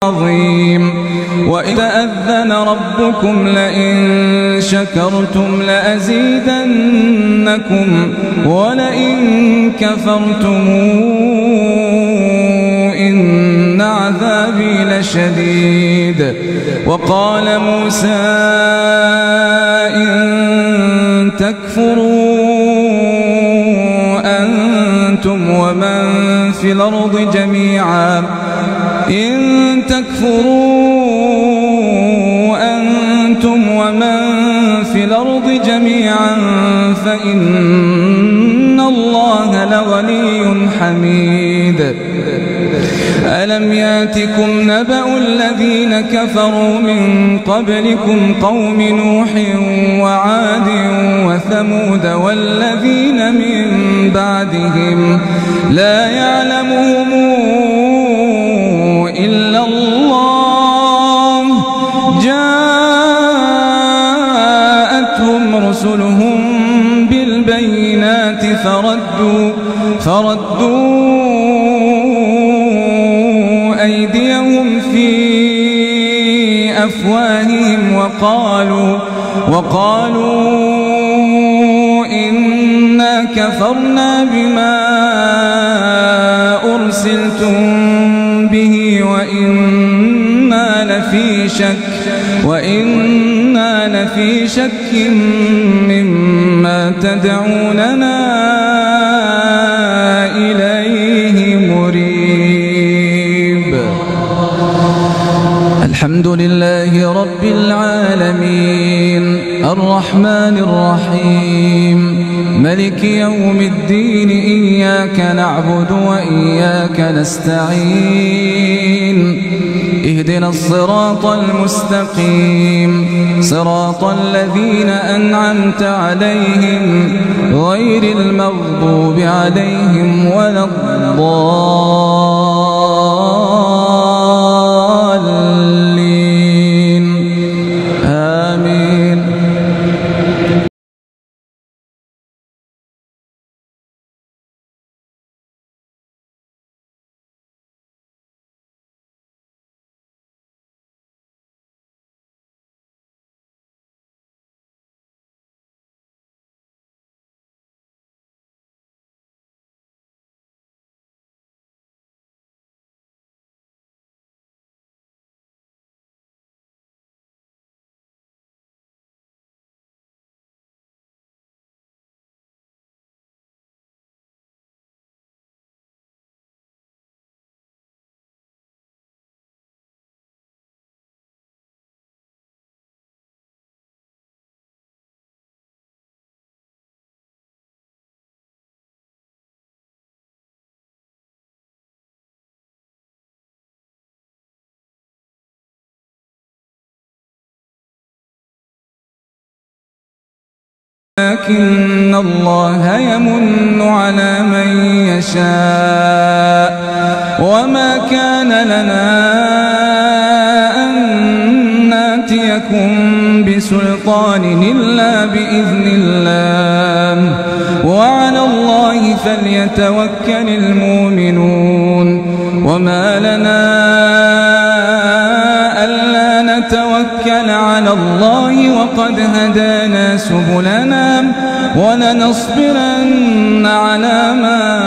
عظيم. وإذ تأذن ربكم لئن شكرتم لأزيدنكم ولئن كفرتم إن عذابي لشديد. وقال موسى إن تكفروا أنتم ومن في الأرض جميعا فإن الله لغني حميد. ألم ياتكم نبأ الذين كفروا من قبلكم قوم نوح وعاد وثمود والذين من بعدهم لا يعلمهم إلا الله جاءتهم رسلهم بالبينات فردوا أيديهم في أفواههم وقالوا إنا كفرنا بما أرسلتم به وإنا لفي شك مما تدعوننا إليه مريب. الحمد لله رب العالمين الرحمن الرحيم ملك يوم الدين إياك نعبد وإياك نستعين اهدنا الصراط المستقيم صراط الذين أنعمت عليهم غير المغضوب عليهم ولا الضالين آمين. لكن الله يمن على من يشاء وما كان لنا أن ناتيكم بسلطان إلا بإذن الله وعلى الله فليتوكل المؤمنون. وما لنا ألا نتوكل على الله وقد هدانا سبلنا ولنصبرن على ما